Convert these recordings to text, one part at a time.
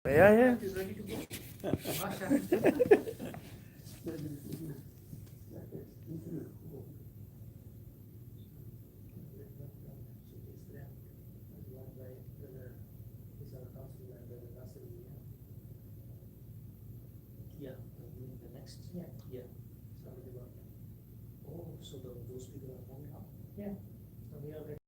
Yeah, yeah. Is ready to go. Masha. Yeah, the next. Yeah. Yeah. Somebody got that. Oh, so those people are coming up? Yeah. So we are ready.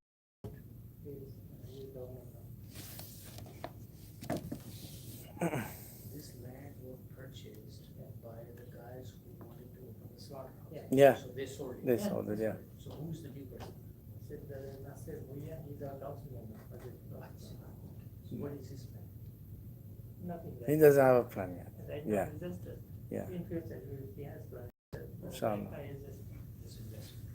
This land was purchased by the guys who wanted to open the slaughterhouse. Yeah. So they sold it. They sold it, yeah. So who's the new person? Said Nasir Bhuiya, he's our council member. So what is his plan? Nothing. He doesn't have a plan yet. Right Yeah. now, it's just Yeah. in future, he has plans. Inshallah. This investment.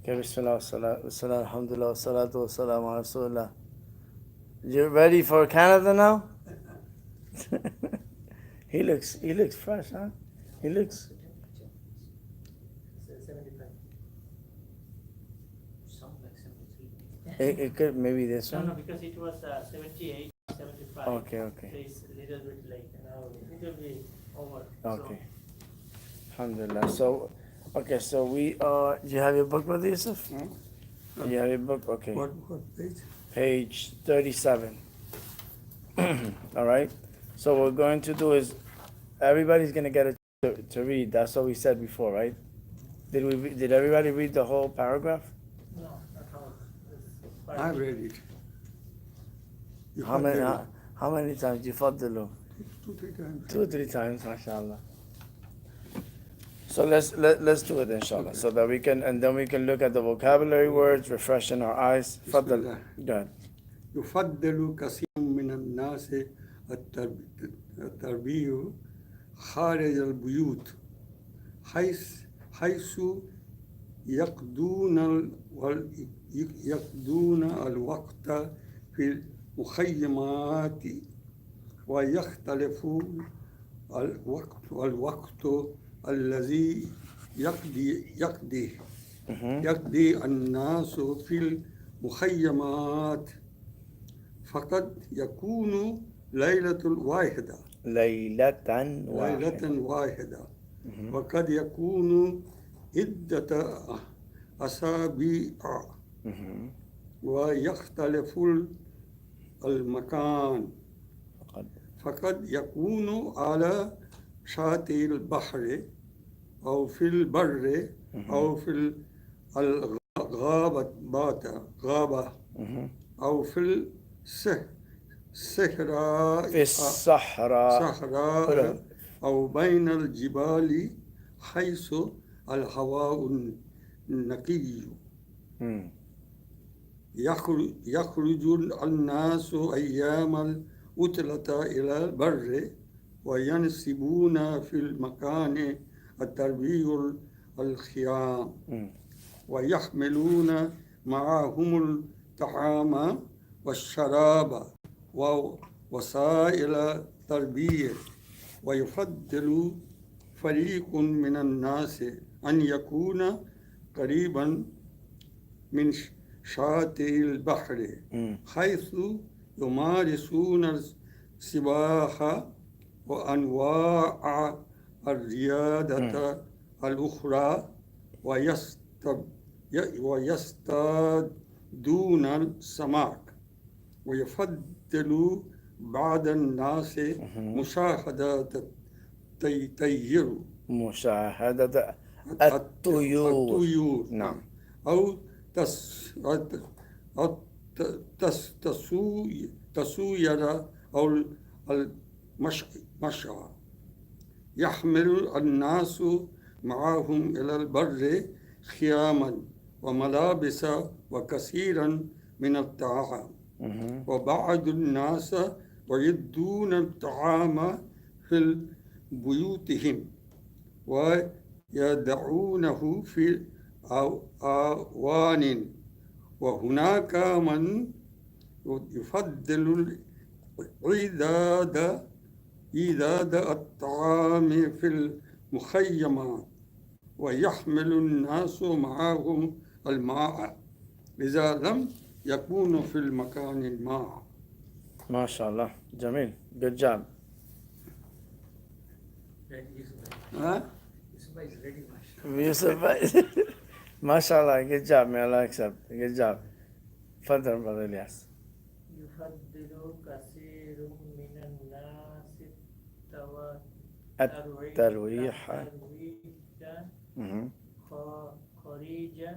Okay, bismillah, salat, alhamdulillah, salatu wa salam ala rasulullah. You ready for Canada now? He looks fresh, huh? He looks. 75. Some like 73. It could maybe this No, one. because it was 78, 75. Okay. So it's a little bit late, it will be over. Okay. Alhamdulillah. So, okay. So we do you have your book, Brother Yusuf? You have your book. Okay. What page? Page 37. All right. So what we're going to do is everybody's going to get it to read. That's what we said before, right? Did everybody read the whole paragraph? No, not all. I read it. You How many read it how many times you fadlu? 2-3 times. 2 or 3 times, mashallah. So let's do it inshallah, so that we can, and then we can look at the vocabulary words, refreshing our eyes. Fadl. Go ahead. يفضل كثير من الناس التربية خارج البيوت حيث يقضون الوقت في المخيمات ويختلف الوقت الذي يقضي الناس في المخيمات فقد يكون ليلة واحدة وقد يكون عدة أسابيع ويختلف المكان فقد يكون على شاطئ البحر أو في البر أو في الغابة أو في الصحراء أو بين الجبال حيث الهواء النقي يخرج الناس أيام العطلة إلى البر وينصبون في المكان التربية الخيام ويحملون معهم الطعام والشراب ووسائل التربية ويفضل فريق من الناس أن يكون قريبا من شاطئ البحر حيث يمارسون السباحة وأنواع الرياضة الأخرى ويصطادون السمك ويفضل بعض الناس مشاهدة الطيور نعم أو تسوير أو المشي يحمل الناس معهم إلى البر خياما وملابس وكثيرا من الطعام وبعض الناس يعدون الطعام في بيوتهم ويدعونه في أوان وهناك من يفضل إعداد الطعام في المخيمات ويحمل الناس معهم الماء إذا لم يكونوا في المكان الماء ما شاء الله جميل good job Ready, Yusuf bhai. ها Yusuf bhai is ready, mashallah. Yusuf ما شاء الله good job may Allah accept good job تفضل brother إلياس يفضل كثير من الناس الترويح مهم. خارج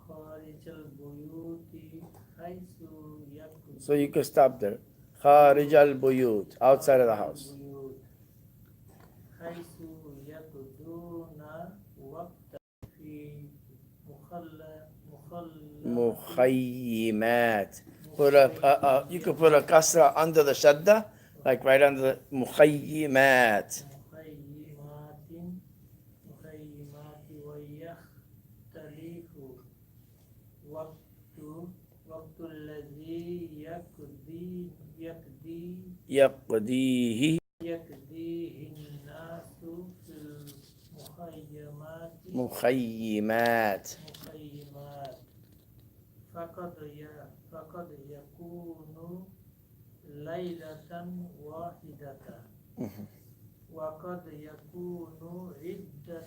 خارج البيوت حيث يكون so you can stop there خارج البيوت outside of the house البيوت حيث يقضون وقتا في مخيمات put you could put a kasra under the shadda like right under the مخيمات مخيمات ويختلف وقت الذي يقضيه يقضيه الناس في المخيمات مخيمات فقد يكون ليلة واحدة وقد يكون عدة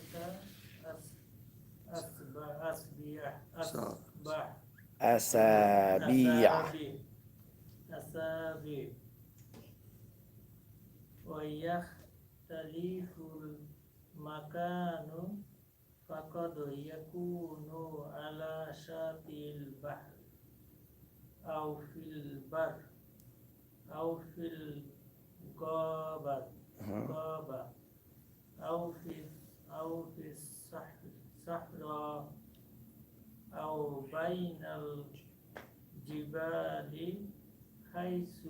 أسابيع ويختلف المكان فقد يكون على شاطئ البحر أو في البر أو في الغابة أو في الصحراء أو بين الجبال حيث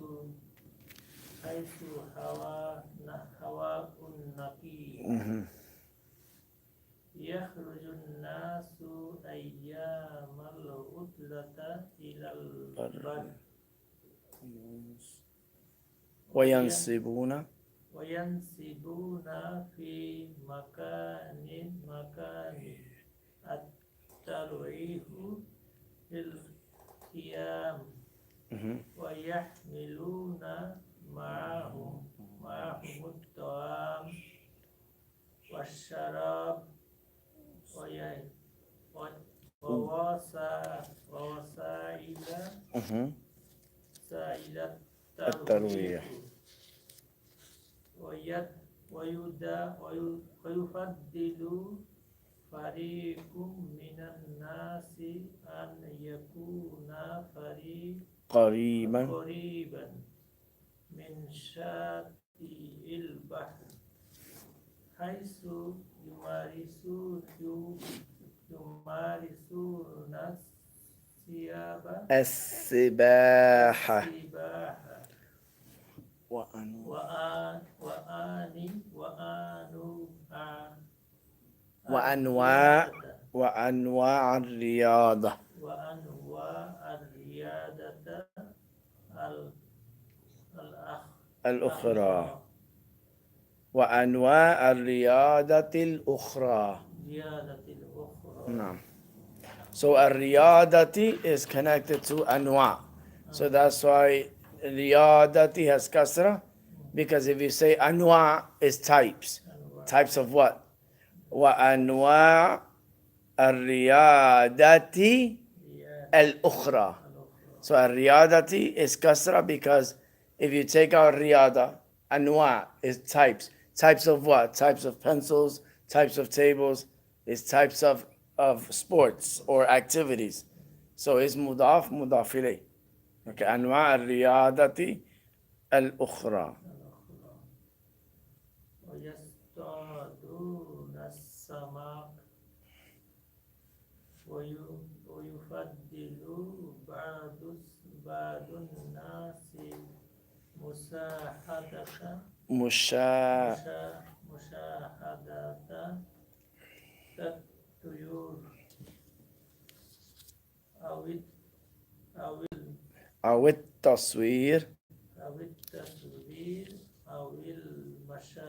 هواء نقي يخرج الناس أيام العطلة إلى البر وينصبون في مكان الترويح للقيام ويحملون معهم الطعام والشراب ووسائل الترويح ويفضل فريق من الناس أن يكون قريبا من شاطئ البحر حيث يمارسون السباحة وأنواع الرياضة الأخرى وأنواع الرياضة الأخرى نعم so الرياضة is connected to أنواع so that's why رياضة has kasra because if you say أنواع is types of what وأنواع الرياضة الأخرى so الرياضة is kasra because if you take out riyada, anwa is types of what? Types of pencils, types of tables, is types of sports or activities. So it's mudaf ilayh. Okay, anwa al-riyadati al-ukhra. ويصطادون السمك ويفضل بعض الناس مشاهدة الطيور أو التصوير أو المشي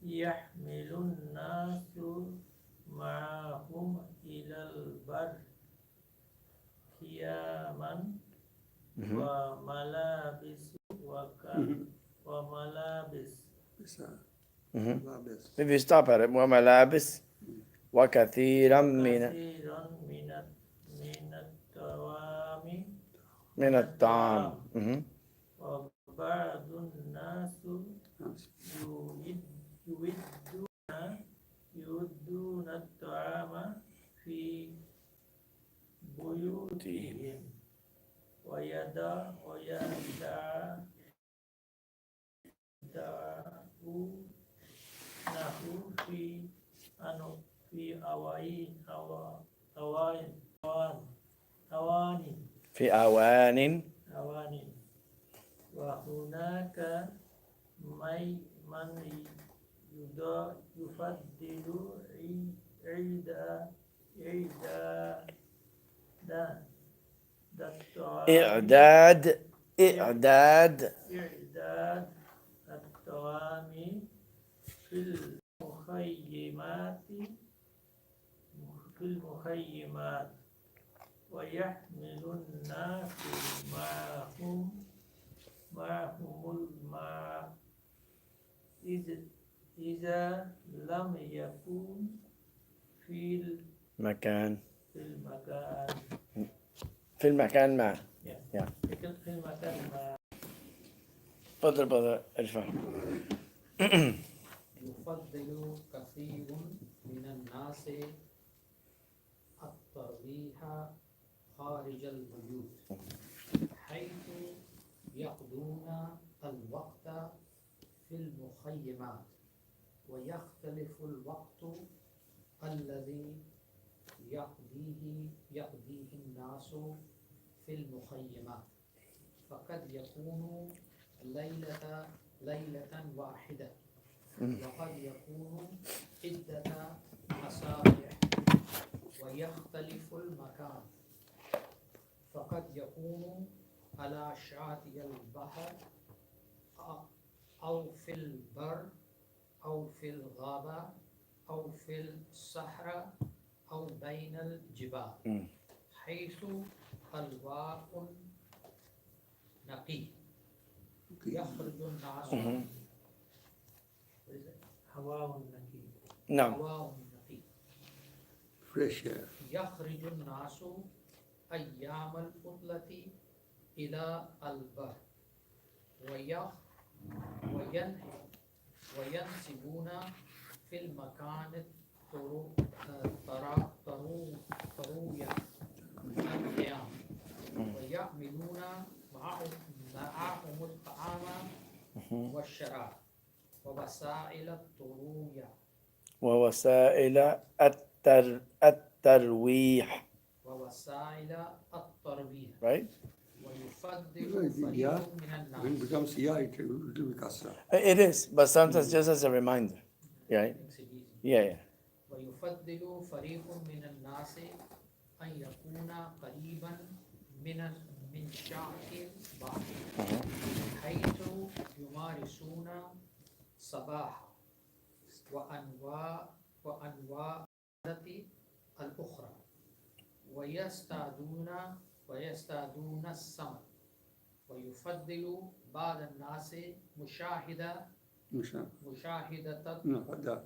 يحمل الناس معهم إلى البر أياما Mhm. وملابس وملابس bisa Mhm. labis If you stop at it, وملابس وكثيرا كثيرا من الطعام من الطعام. Mhm. وبعض الناس يودون الطعام في بيوتهم ويدعونه في أواني في أوان. وهناك من يفضل إعداد الطعام في المخيمات ويحمل الناس معهم الماء إذا لم يكن في مكان. المكان في المكان ما. Yeah. في المكان ما تفضل ارفع. يفضل كثير من الناس الترويح خارج البيوت حيث يقضون الوقت في المخيمات ويختلف الوقت الذي يقضيه الناس في المخيمات فقد يكون ليلة واحدة وقد يكون عدة مسارح ويختلف المكان فقد يكون على شاطئ البحر أو في البر أو في الغابة أو في الصحراء أو بين الجبال حيث الواء نقي يخرج الناس هواء نقي نعم. هواء نقي fresh air يخرج الناس أيام العطلة إلى البر وينسبون في المكان طروية القيام ويعملون معهم الطعام والشراب ووسائل التروية ووسائل الترويح. ووسائل التروية Right? ويفضل yeah فريق من when it الناس becomes yeah it will be kasra It is, but sometimes just as a reminder. Right? Yeah. ويفضل فريق من الناس أن يكون قريبا من شاطئ البحر حيث يمارسون السباحة وأنواع الأخرى ويصطادون السمك ويفضل بعض الناس مشاهدة مشاهدة طيور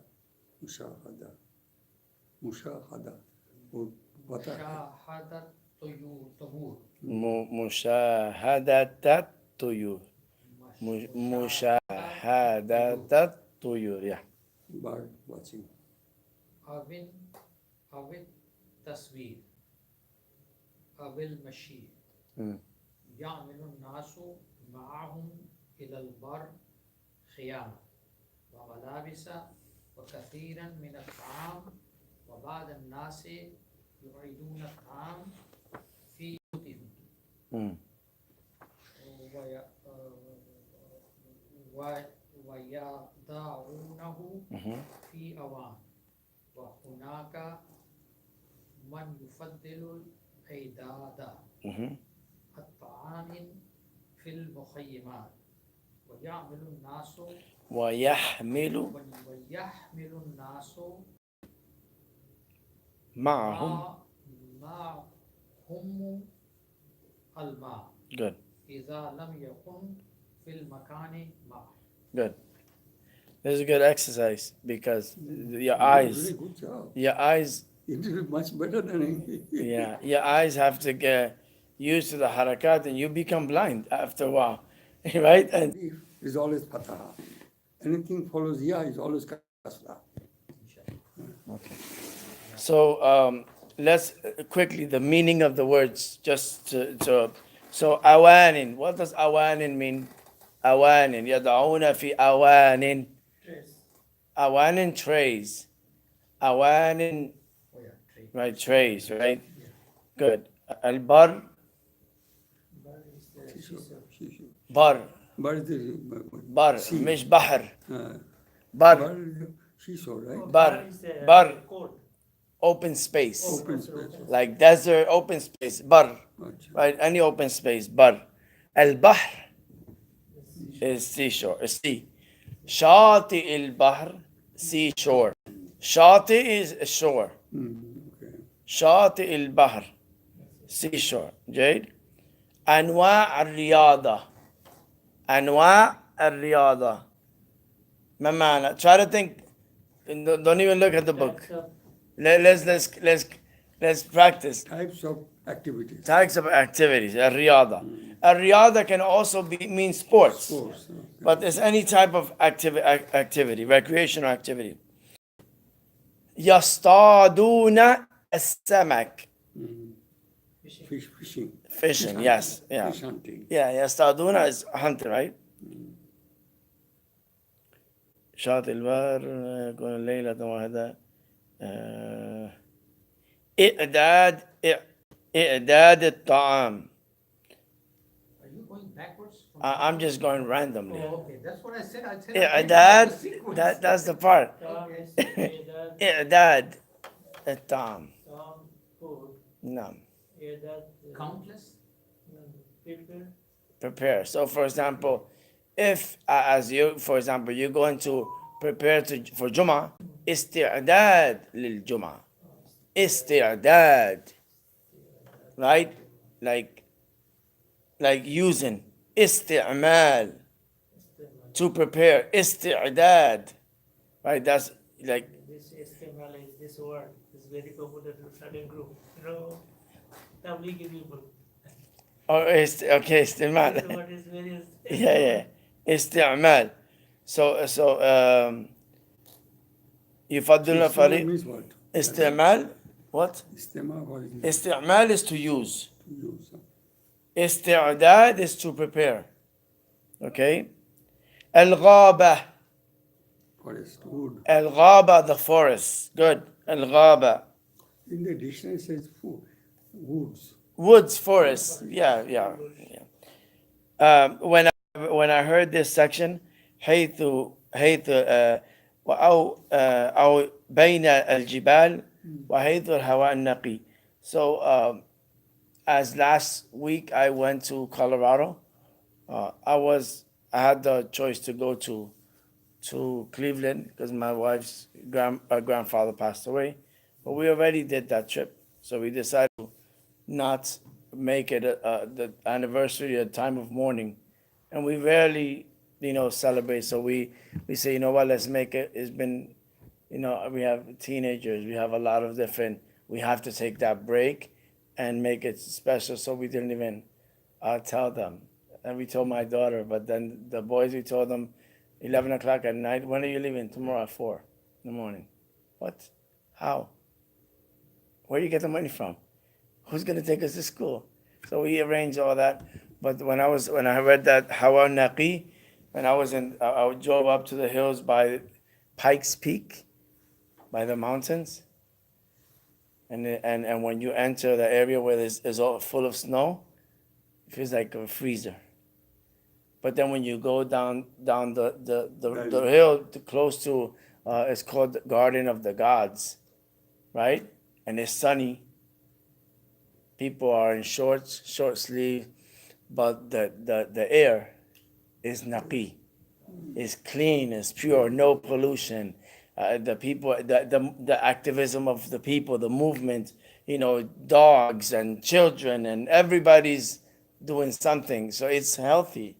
مشاهدة الطيور. مشاهدة الطيور. Yeah. bird watching أو التصوير أو المشي يعمل الناس معهم إلى البر خيام وملابس وكثيرا من الطعام وبعض الناس يعيدون الطعام في بيوتهم ويضعونه في أوان وهناك من يفضل إعداد الطعام في المخيمات ويحمل الناس معهم الماء Good. إذا لم يكن في المكان ماء. Good. This is a good exercise because your Very eyes, good job. your It will be much better than yeah, your eyes have to get used to the harakat and you become blind after a while, right? And If is always fataha. Anything follows ya is always kasra. so let's quickly the meaning of the words just to so awanin. What does awanin mean? Awanin. يدعون في awanin. Awanin trays. Awanin, Oh yeah, trade. right? Trays, right? Good. Al-bar, Bar is the Shishu. Shishu. bar, Bar is the bar, sea. مش بحر. Bar Bar, is the seashore, right? bar, is the bar, code. open space. Open space. Like desert, open space. Bar, Acha. right? Any open space. Bar. Al-bahr is seashore, sea. Shati al-bahr, seashore. Shati is a shore. Okay. شاطئ البحر seashore. جيد. أنواع الرياضة. أنواع الرياضة. ما معنى? Try to think. Don't even look at the book. Let's practice. Types of activities. Types of activities. الرياضة. الرياضة can also mean sports. Sports. Okay. But it's any type of activity, recreational activity. يصطادون السمك. Fishing. Fishing, yes, yeah. Fish hunting. Yeah, يصطادون is hunting, right? شاطئ البحر يكون ليلة واحدة. إعداد الطعام. Are you going backwards? From I'm just going randomly. Oh, okay, that's what I said. I said. إعداد, that's the part. Okay. إعداد الطعام. Food. نعم. Countless. Prepare. So, for example, if as you, for example, you're going to prepare for Jum'ah, استعداد للجمعة. استعداد. Right? Like using. استعمال. To prepare. استعداد. Right? That's like. This HTML is this word is very popular to certain group. You know, Tablighi people. Oh, okay, استعمال. This word is very. Yeah. استعمال. So يفضل Istema فريق means what? استعمال. What? Istema, what is it? استعمال is to use. To use. استعداد is to prepare. Okay? الغابة. Forest, wood. الغابة, the forest. Good. الغابة. In the dictionary it says food, woods. Woods, forest. Yeah. When I heard this section, حيث أو بين الجبال وحيث الهواء النقي. So as last week I went to Colorado, I had the choice to go to Cleveland because my wife's grandfather passed away, but we already did that trip, so we decided to not make it the anniversary, a time of mourning, and we rarely, celebrate. So we say, you know what, let's make it. It's been, we have teenagers, we have a lot of different. We have to take that break and make it special. So we didn't even tell them, and we told my daughter. But then the boys, we told them, 11 o'clock at night. When are you leaving? Tomorrow at 4 in the morning. What? How? Where do you get the money from? Who's gonna take us to school? So we arranged all that. But when I read that Hawa Naqi, when I drove up to the hills by Pikes Peak, by the mountains, and when you enter the area where it's all full of snow, it feels like a freezer. But then when you go down the hill close to, it's called the Garden of the Gods, right? And it's sunny. People are in short sleeve, but the air is naqi, is clean, is pure, no pollution. The people, the activism of the people, the movement, dogs and children and everybody's doing something. So it's healthy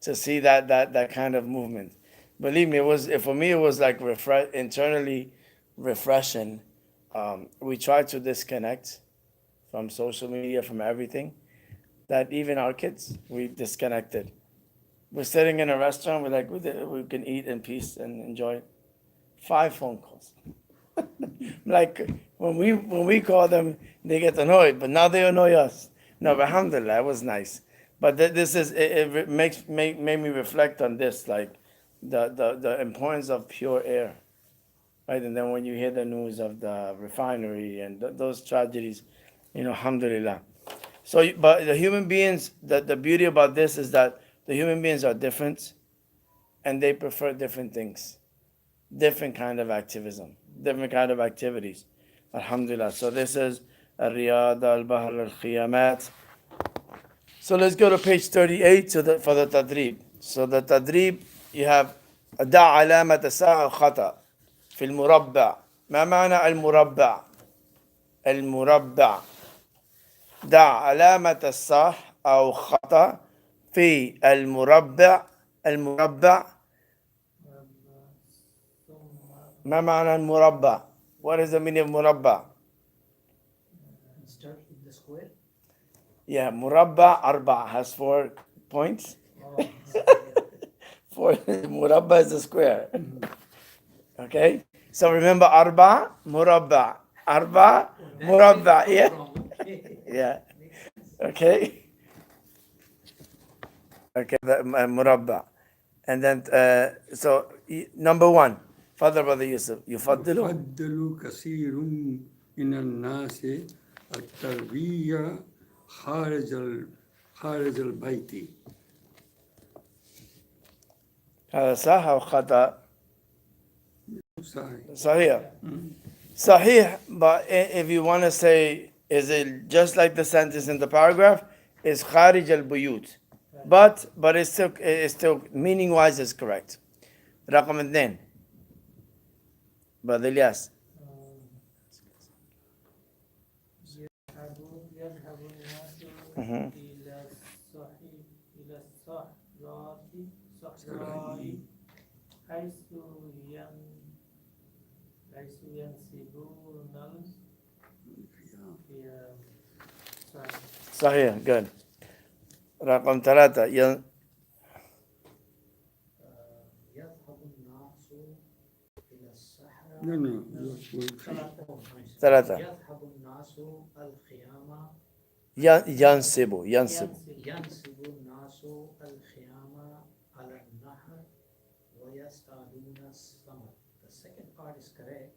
to see that kind of movement. Believe me, for me it was like internally refreshing. We try to disconnect from social media, from everything. That even our kids, we disconnected. We're sitting in a restaurant. We're like, we can eat in peace and enjoy it. 5 phone calls. Like when we call them, they get annoyed, but now they annoy us. No, but alhamdulillah, it was nice. But this is it made me reflect on this, like the importance of pure air, right? And then when you hear the news of the refinery and those tragedies, alhamdulillah. So, but the human beings, the beauty about this is that the human beings are different, and they prefer different things, different kind of activism, different kind of activities. Alhamdulillah. So this is Riyad al-Bahr al-Khiyamat. So let's go to page 38 for the tadrib. So the tadrib, you have دع علامة الصح والخطأ في المربع. ما معنى المربع؟ المربع. دع علامة الصح أو خطأ في المربع. المربع. ما معنى المربع? What is the meaning of مربع? Start with the square. Yeah, مربع أربع has 4 points. Oh, 4 مربع is a square. Okay, so remember أربع مربع. أربع مربع. Yeah, yeah. Okay. Okay, مربع. And then so number 1. Father Brother Yusuf, يفضل يفضل كثير من الناس التربية خارج البيت. هذا صح أو خطأ؟ صحيح. صحيح. Sahih, but if you want to say, is it just like the sentence in the paragraph? Is kharij al buyut, but it's still meaning wise is correct. رقم 2. Brother Ilyas. يذهب الناس Mhm. إلى الصحراء حيث ينسبون صحيح. Good. رقم 3. يذهب الناس إلى الصحراء. No. 3. يذهب الناس الخيام. ينسب. ينسب الناس الخيام على النهر ويصطادون السمك. The second part is correct.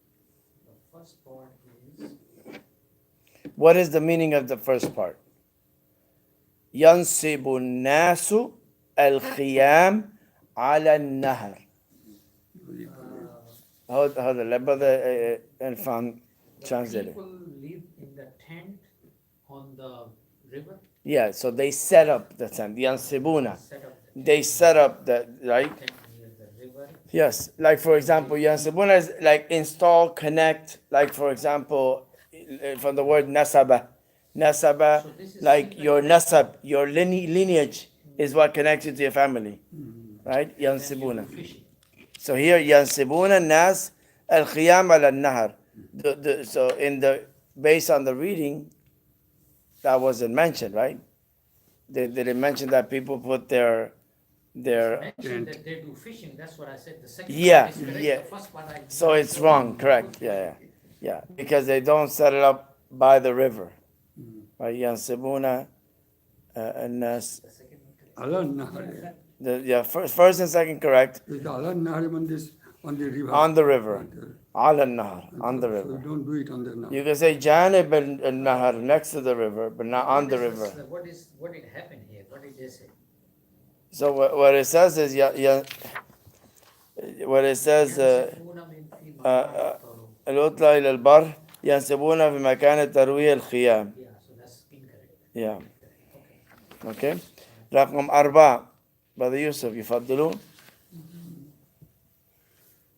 The first part is What is the meaning of the first part? ينسب الناس الخيام على النهر. Hold on, let Brother Irfan translate it. people live in the tent on the river. Yeah, so they set up the tent. Yansibuna. Set up the They set up the, right? tent near the river. Yes, like for example, Yansibuna is like install, connect. Like for example, from the word nasaba. Nasaba, So this is like similar your to- nasab, your lineage is what connects you to your family. Right? Then you Yansibuna. do fishing. So here, ينسبون الناس الخيام على النهر. So based on the reading, that wasn't mentioned, right? They didn't mention that people put their Mentioned that they do fishing. That's what I said. The second Yeah, part is correct. yeah. The first part I. so it's wrong, correct? Yeah, because they don't set it up by the river, right? ينسبون الناس. The second one correct. على النهر. First and second correct. على النهر on the river. On the river. على النهر, on the So river. don't do it on the Nahar. You can say جانب النهر, next to the river, but not on the What is river. this- What did happen here? What did they say? So what it says is what it says ينسفون من في مكان الطرق. الأطلع إلى البر ينسبون في مكان التروية الخيام. Yeah, so that's incorrect. Yeah. Okay. Okay. رقم 4. Brother Yusuf, يفضلون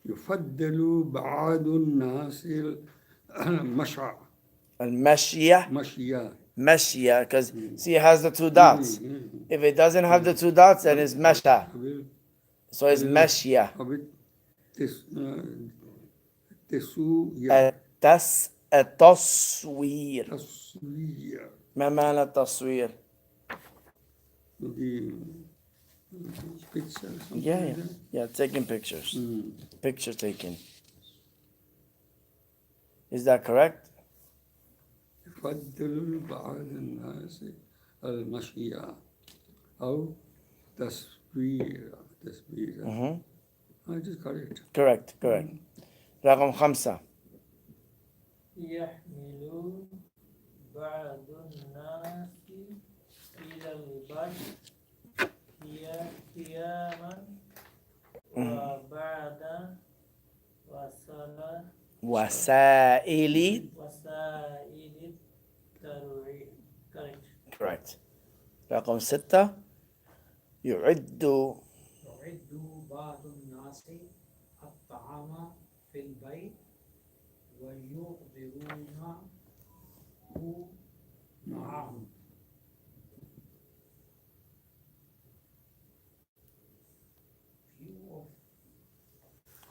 يفضل بعض الناس المشى المشية. مشيا Mashya, because see, it has the two dots. If it doesn't have the two dots, then it's Masha. قبل So it's Mashya. قبل تسوية التصوير. تصوير ما معنى التصوير؟ the picture something Yeah, like yeah, that. yeah. Taking pictures, picture taking. Is that correct? يفضل بعض الناس المشي أو تصوير I just got it. Correct, correct. رقم 5. يحمل بعض الناس إلى البر قياما وبعد وسائل. وسائل الترويج. Correct. Correct. رقم 6. يعد بعض الناس الطعام في البيت ويحضرونه معهم.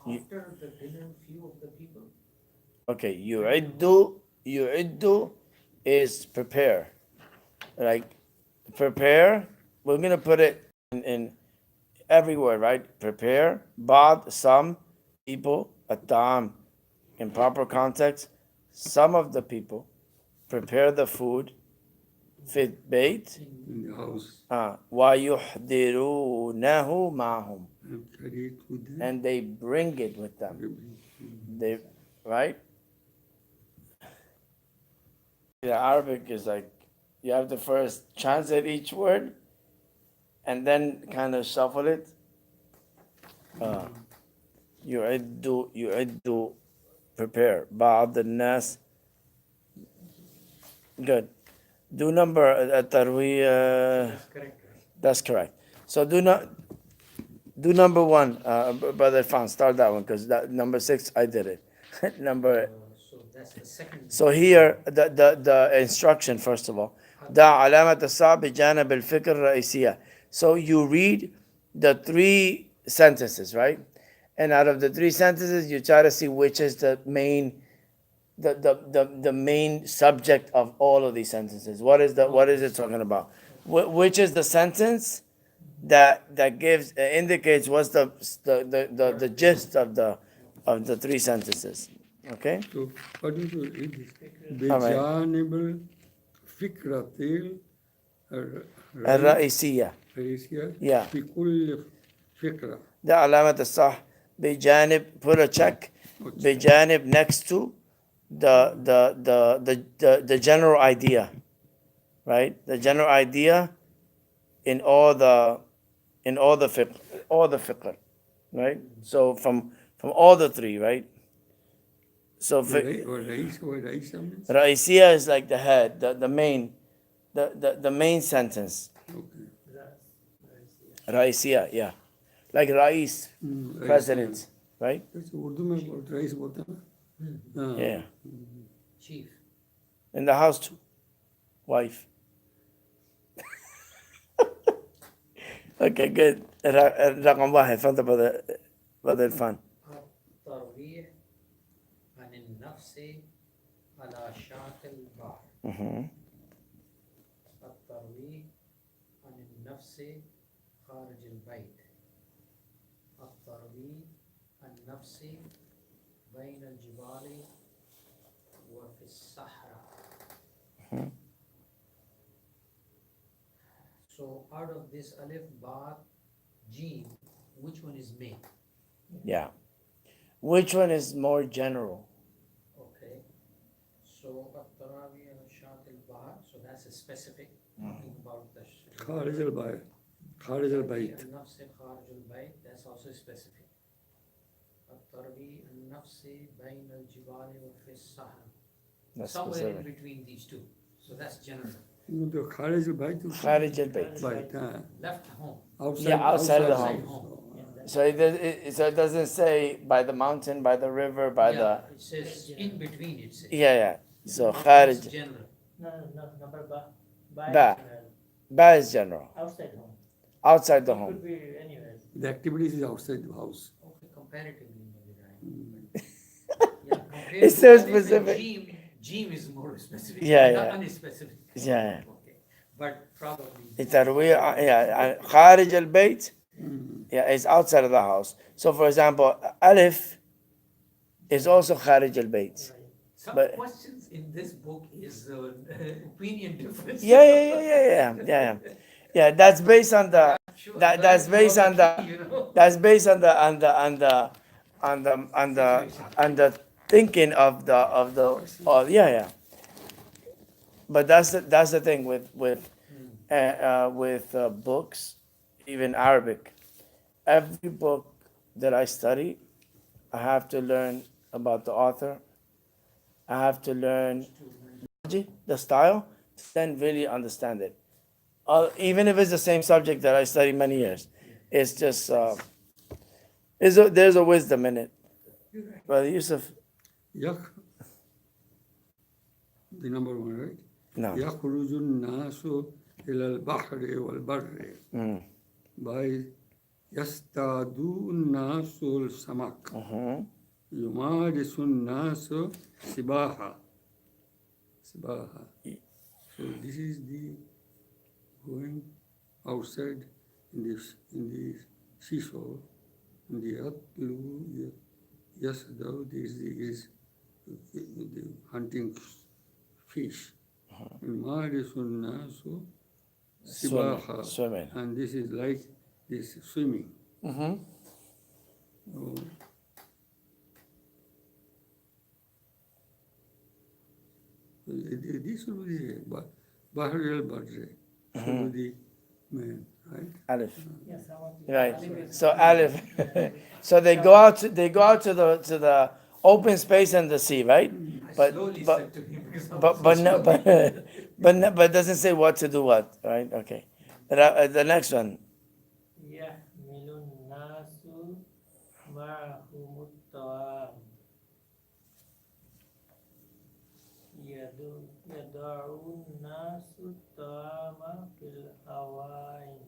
After the dinner, few of the people. Okay, يعد is prepare. Like prepare, we're gonna put it in everywhere, right? Prepare, بعض, some people, الطعام, in proper context, some of the people prepare the food, في البيت, In the house ويحضرونه معهم, and carry it with them. and they bring it with them. They, right? The Arabic is like, you have to first translate each word and then kind of shuffle it. يعد prepare بعض الناس. Good. Do number التروية. Correct. That's correct. So do number 1, Brother Fan. Start that one because that number 6 I did it. Number. So that's the second. So here the instruction first of all. ضع علامة الصعب بجانب الفكرة الرئيسية. So you read the 3 sentences, right? And out of the 3 sentences, you try to see which is the main main subject of all of these sentences. What is it talking about? Which is the sentence that gives indicates what's the gist of the 3 sentences. Okay? So what do you read this? All right. بجانب فكرة الرئيسية. الرئيسية Yeah. في كل فكرة. ده علامة الصح. بجانب, put a check. بجانب, next to the general idea, right? The general idea in all the fiqh, right? So from all the 3, right? So ورئيس means? Raisiya is like the head, the main, the main sentence. Okay. Raisiya, yeah, like Rais, رئيس. president, right? जैसे उर्दू में rice बोलते हैं ना? हाँ. Yeah, Chief. in the house too, wife. Okay, good. رقم 1, فضل بدل الفن. الترويح عن النفس على شاطئ البحر. الترويح عن النفس خارج البيت. الترويح عن النفس بين الجبال وفي الصحراء. So out of this alif, ba, jim, which one is main? Yeah. Which one is more general? Okay. So at-tarawi al-shat al-bahr, so that's a specific, talking about the خارج البيت. خارج البيت. al-nafs kharij al-bayt, that's also specific. At-tarawi al-nafs bayn al-jibali wa fi as-sahra. That's Somewhere in specific. between these two. So that's general. तो خارج البيت. خارج البيت. Bayt, हाँ. Left home. Outside. Yeah, outside the Outside home. home. So it doesn't say by the mountain, by the river, by Yeah, it says in between, it says. yeah. So That's خارج. general. No, number ba. Ba. Is general. Ba is general. Outside home. Outside the It home. could be anywhere. The activities is outside the house. Okay, comparatively maybe right. Mm. Yeah, compared It's to so Alif and specific. Jim is more specific. Yeah, not yeah. unspecific. Yeah. Okay, but probably. It's خارج البيت. Mm. Yeah, it's outside of the house. So for example, Alif is also خارج البيت. Right. Some but- questions in this book is opinion difference. Yeah. Yeah, that's based on the Sure, that's based on the you know. that's based on the thinking of the yeah. But that's the thing with books, even Arabic. Every book that I study, I have to learn about the author. I have to learn the style, then really understand it. Even if it's the same subject that I studied many years, it's just there's a wisdom in it. Brother Yusuf, Yak, the number one, right? no. يخرج الناس إلى البحر والبر Mm. by يصطاد الناس السمك Mhm. يمارس الناس سباحة. So this is the going outside in the seashore. In the Atlu, yes, though this is the hunting fish. يمارس الناس سباحة. Swimming. And this is like this swimming. Mhm. Oh. This will be the Bahr al-Badr. Should be the man, right? Alif. Yes, I want to. Right. So Alif. So they go out to the open space and the sea, right? I But slowly but said to him because I but was but so no, slow. but it doesn't say what to do what, right? Okay. The next one. يحمل الناس معهم الطعام يضع الناس الطعام في الأواني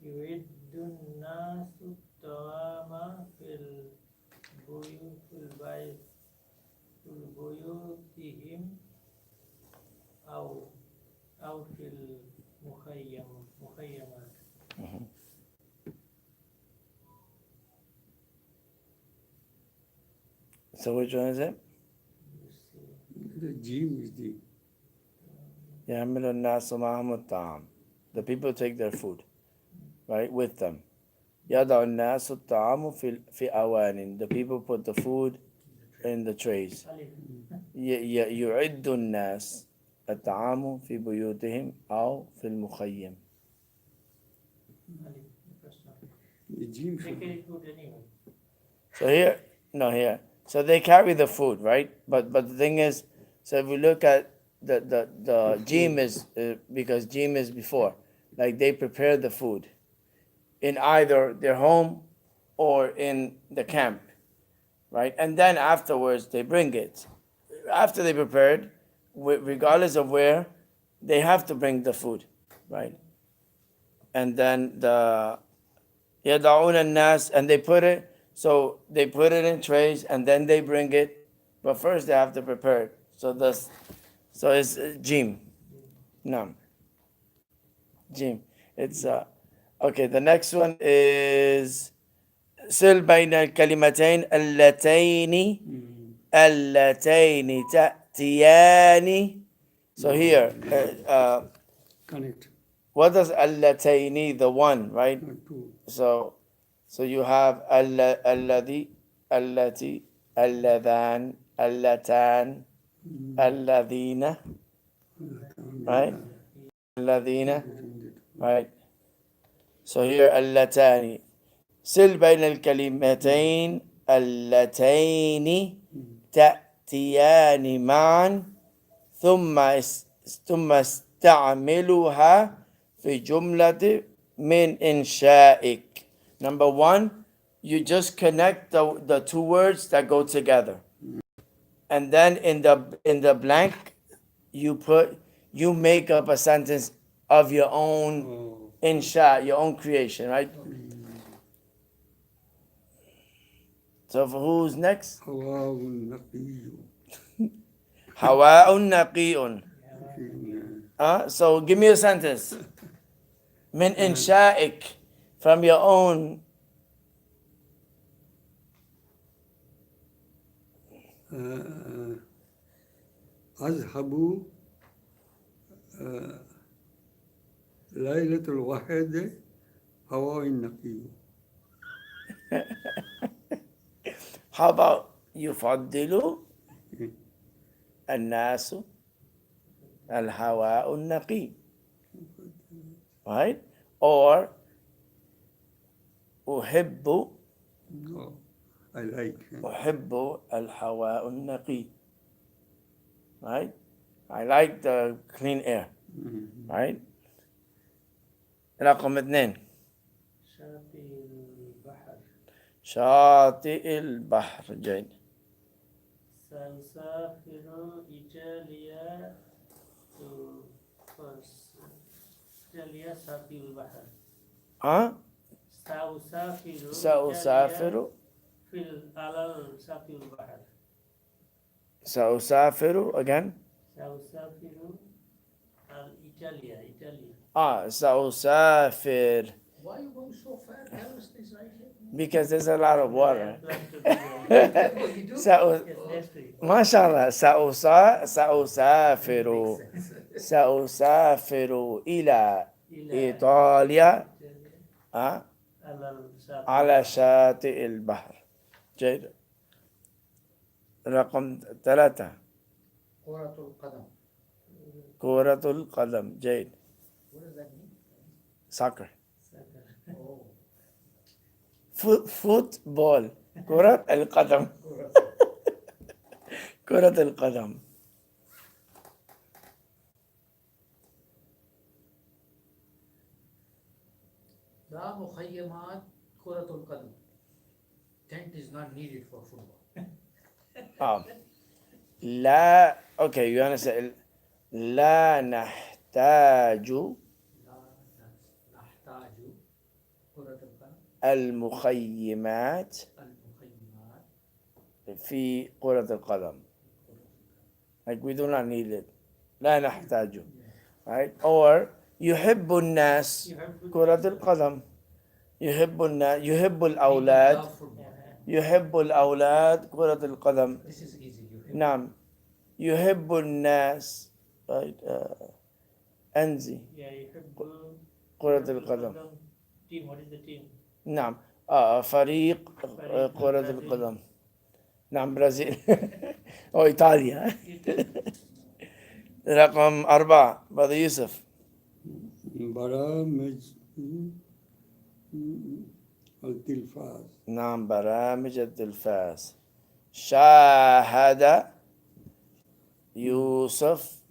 يعد الناس الطعام في بيوتهم أو في المخيمات. So which one is it? You see. The gym is the يحمل الناس معهم الطعام. The people take their food, right, with them. يضع الناس الطعام في أوان. The people put the food in the trays. Alif. يعد الناس الطعام في بيوتهم أو في المخيم. Alif, the first one. the gym They should carry be. food anyway. So here. So they carry the food, right? But the thing is, so if we look at the jim is because jim is before, like they prepare the food in either their home or in the camp, right? And then afterwards they bring it. After they prepared, regardless of where, they have to bring the food, right? And then the يدعون الناس, and they put it. So they put it in trays and then they bring it, but first they have to prepare it. So it's jim. No. Jim. It's okay. The next one is سل بين الكلمتين اللتين تأتيان. So here, Connect. what does اللتين, the one, right? Two. So you have الذي, التي, اللذان, اللتان, الذين, right? الذين, right? So here اللتان. سل بين الكلمتين اللتين تأتيان معا ثم استعملها في جملة من إنشائك. Number one, you just connect the two words that go together. and then in the blank, you make up a sentence of your own Oh, insha, your own creation, right? So for who's next? هواء نقي. Hawa'un naqi'un. Yeah. So give me a sentence. Min insha'ik, from your own. أذهب ليلة الواحدة هواء نقي. How about يفضل الناس الهواء النقي, right? Or أحب Oh, I like. أحب الهواء النقي, right? I like the clean air, right? رقم 2 شاطئ البحر. شاطئ البحر. جيد. سأسافر إيطاليا إيطاليا شاطئ البحر. ها؟ سأسافر سأسافر على شاطئ البحر. سأسافر again. سأسافر إيطاليا. سأسافر Why you going so fast? Alice is right here. because there's a lot of water. I plan to do that. Oh, you do? Yes, next week. ما شاء الله. سأسافر إلى إيطاليا على شاطئ البحر. جيد. رقم 3 كرة القدم. كرة القدم. جيد. What does that mean? soccer. Oh. فوتبول. كرة القدم. كرة القدم. لا مخيمات كرة القدم. Tent is not needed for football. لا okay you understand. لا نحتاج لا نحتاج كرة القدم. المخيمات المخيمات. في كرة القدم. Like we do not need it. لا نحتاج. Right? Or يحب الناس كرة القدم. يحب الناس يحب الأولاد Love football. يحب الأولاد كرة القدم. This is easy. You نعم. يحب الناس right? أنزي يحب كرة القدم. Team, what is the team? نعم. فريق كرة القدم. نعم برازيل أو إيطاليا. رقم 4 بدر يوسف. برامج التلفاز. نعم برامج التلفاز. شاهد يوسف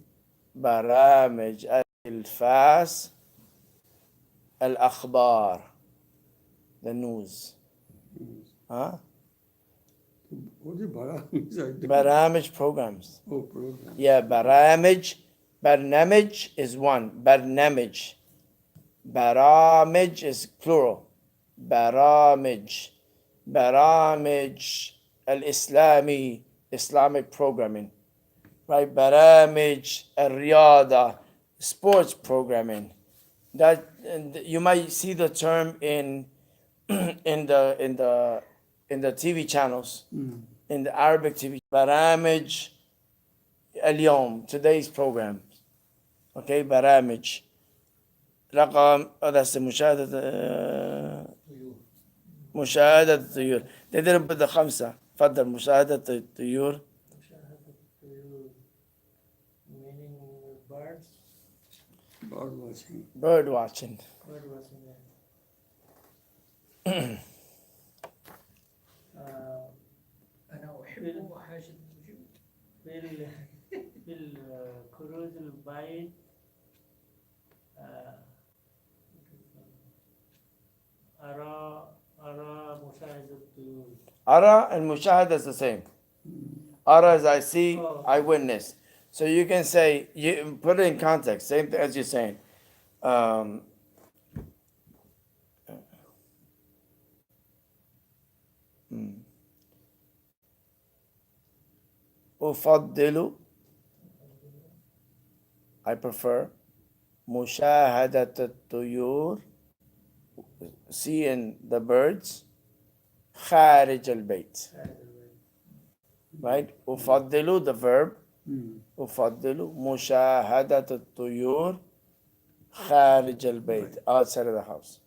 برامج التلفاز الأخبار the news. ها؟ What is برامج؟ برامج programs. Oh, program. Yeah, برنامج is one. برامج is plural. برامج الإسلامي Islamic programming. Right? برامج الرياضة sports programming. That you might see the term in the TV channels, in the Arabic TV. برامج اليوم today's program. Okay, برامج. رقم that's مشاهدة الطيور. تضرب بده 5. تفضل. مشاهدة الطيور. مشاهدة الطيور. Meaning birds. Bird watching. Bird watching. Bird watching. أنا أحب حاجة بالكروز البعيد أرى مشاهدة الطيور. أرى المشاهدة is the same. Ara is I see, Oh. I witness. So you can say, you put it in context, same thing as you're saying. Um, أفضل, I prefer, مشاهدة الطيور, seeing the birds, خارج البيت. Right? أفضل, the verb, أفضل مشاهدة الطيور خارج البيت, outside of the house.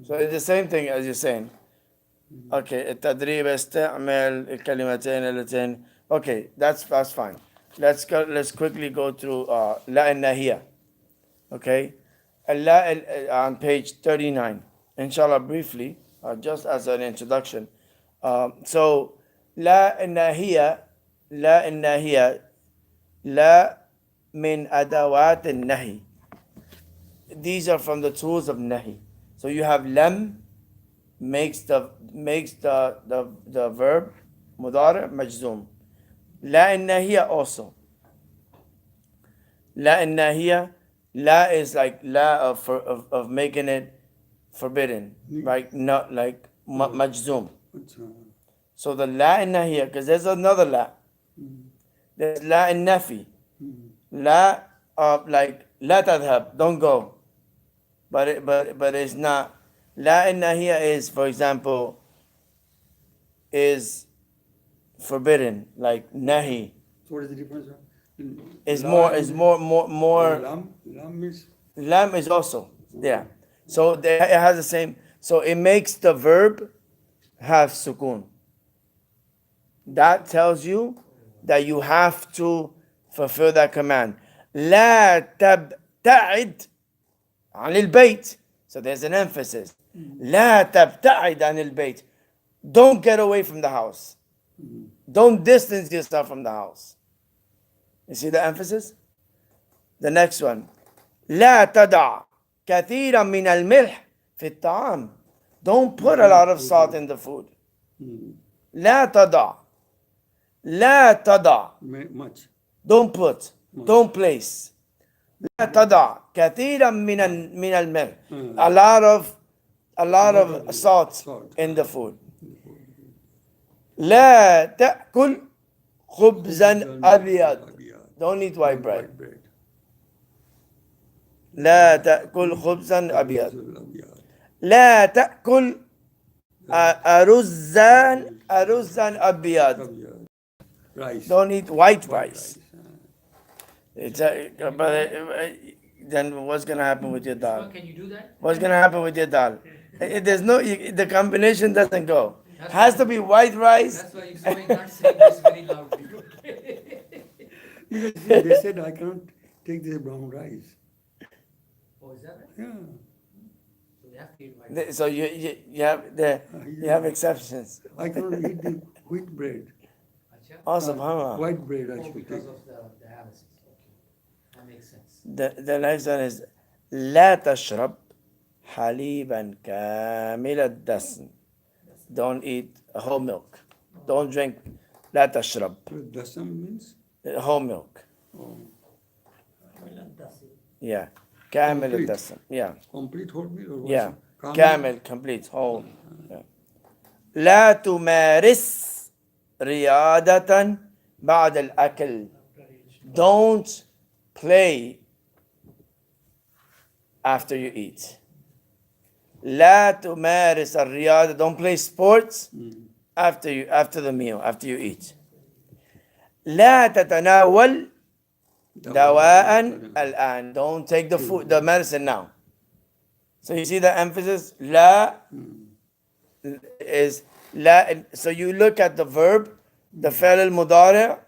So it's the same thing as you're saying. Okay, التدريب استعمل الكلمتين اللتين. Okay, that's fine. Let's quickly go through لا الناهية. Okay, لا on page 39. Inshallah, briefly, just as an introduction. So لا الناهية لا من أدوات النهي. These are from the tools of nahi. So you have lam makes the verb mudari majzum. La الناهية also. La الناهية, la is like la of making it forbidden, right? Not like majzum. अच्छा So the la الناهية, because there's another la. There's la النفي. La of like la tadhab, don't go. But it's not. La الناهية is, for example, is forbidden, like nahi. So what is the difference? Is more. Lam means Lam is also, yeah. So it has the same. So it makes the verb have sukun. That tells you that you have to fulfill that command. لا تبتعد عن البيت. So there's an emphasis. لا تبتعد عن البيت. Don't get away from the house. Don't distance yourself from the house. You see the emphasis? The next one. لا تدع كثيرا من الملح في الطعام. Don't put a lot of salt in the food. لا تضع. لا تضع. much. Don't put. Don't place. لا تضع كثيرا من الملح. A lot of salt in the food. لا تأكل خبزا أبيض. Don't eat white bread. لا تأكل خبزا أبيض. لا تأكل أرزا أبيض. Rice. Don't eat white rice. It's then what's gonna happen with your dal? Can you do that? What's gonna happen with your dal? There's no, the combination doesn't go. Has to be white rice. That's why you saw me not saying this very loudly. Because they said I cannot take this brown rice. Oh, is that right? Yeah. So they have to eat white. So you have exceptions. I cannot eat the wheat bread. Acha? Oh, subhanAllah. White bread I Oh, should because take. of the dialysis. Okay. That makes sense. The next one is لا تشرب حليبا كامل الدسم. Don't eat whole milk. Don't drink. لا تشرب So dasam means whole milk. oh, Yeah. كامل Complete. الدسم. Yeah. complete whole meal or what? Yeah. Kamil? كامل, complete, whole. Yeah. لا تمارس رياضة بعد الأكل. Don't play after you eat. لا تمارس الرياضة. Don't play sports after the meal, after you eat. لا تتناول دواء الآن. Don't take the food, the medicine now. So you see the emphasis? لا is لا. So you look at the verb, the فعل المضارع.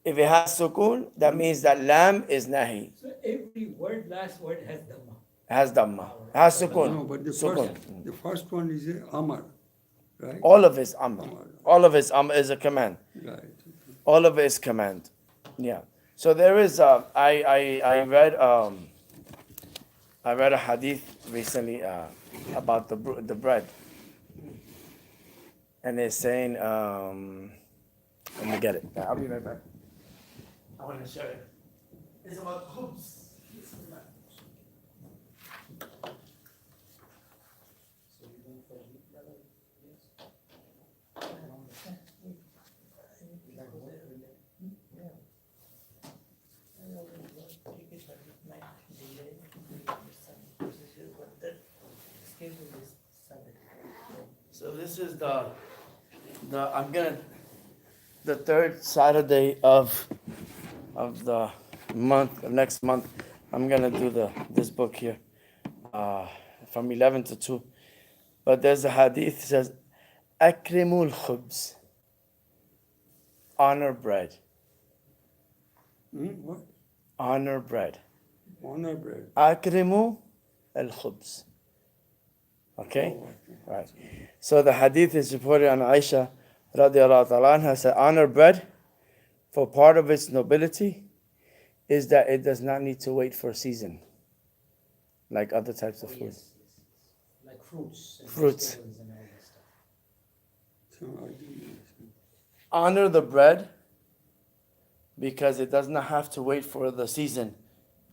If it has sukun, that means that lam is nahi. So every word, last word has dhamma. Has dhamma. Has sukun. No, but the Sukun. first one is a amar, right? All of it is amr. All of it is a command. Right. All of it is command. Yeah. So there is I read a hadith recently about the bread, and it's saying Let me get it. I'll be right back. I want to share it. It's about hoops. So you're going for wheat, brother? Yes? So this is the third Saturday of the month, next month. I'm gonna do this book here, from 11 to 2. But there's a hadith that says, "Akrimul khubz." Honor bread. What? Honor bread. Honor bread. Akrimu al khubz. Okay? Oh, Right. So the hadith is reported on Aisha radiallahu ta'ala anha, said, honor bread, for part of its nobility is that it does not need to wait for season, like other types of Oh, food. yes. Like fruits. And Fruits. vegetables and all that stuff. So I didn't- Honor the bread because it does not have to wait for the season.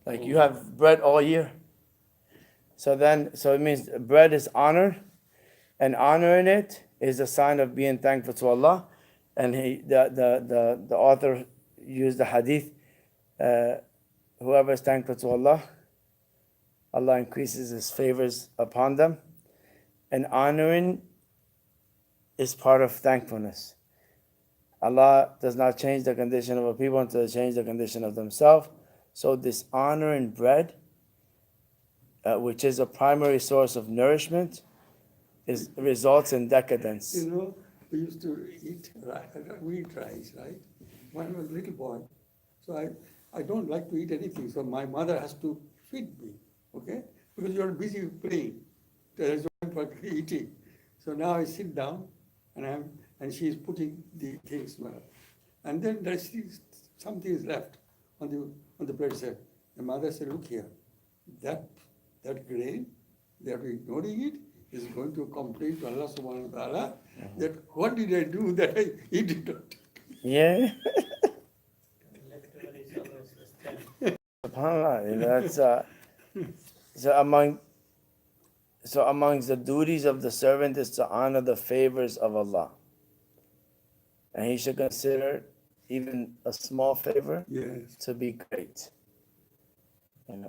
Like you have bread all year. So it means bread is honor, and honoring it is a sign of being thankful to Allah. And the author used the hadith, whoever is thankful to Allah, Allah increases His favors upon them. And honoring is part of thankfulness. Allah does not change the condition of a people until they change the condition of themselves. So dishonoring bread, which is a primary source of nourishment, results in decadence. You know, we used to eat wheat rice, right? When I was a little boy. So I don't like to eat anything, so my mother has to feed me, okay? Because you're busy playing, there's no time for eating. So now I sit down and she's putting the things well. And then there's something is left on the plate. Said, the mother said, look here, that grain, they are ignoring it, is going to complain to Allah subhanahu wa ta'ala that what did I do that I eat it? Yeah. SubhanAllah. That's so amongst the duties of the servant is to honor the favors of Allah. And he should consider even a small favor Yes. to be great.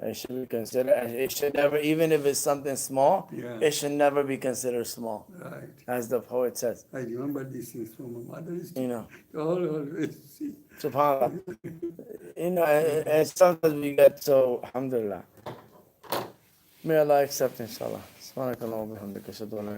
It should be considered, and it should never, even if it's something small, Yeah. it should never be considered small, Right. as the poet says. I remember these things from my mother. Always, See. SubhanAllah. And sometimes we get so, alhamdulillah. May Allah accept, inshallah. سبحانك اللهم وبحمدك أشهد أن لا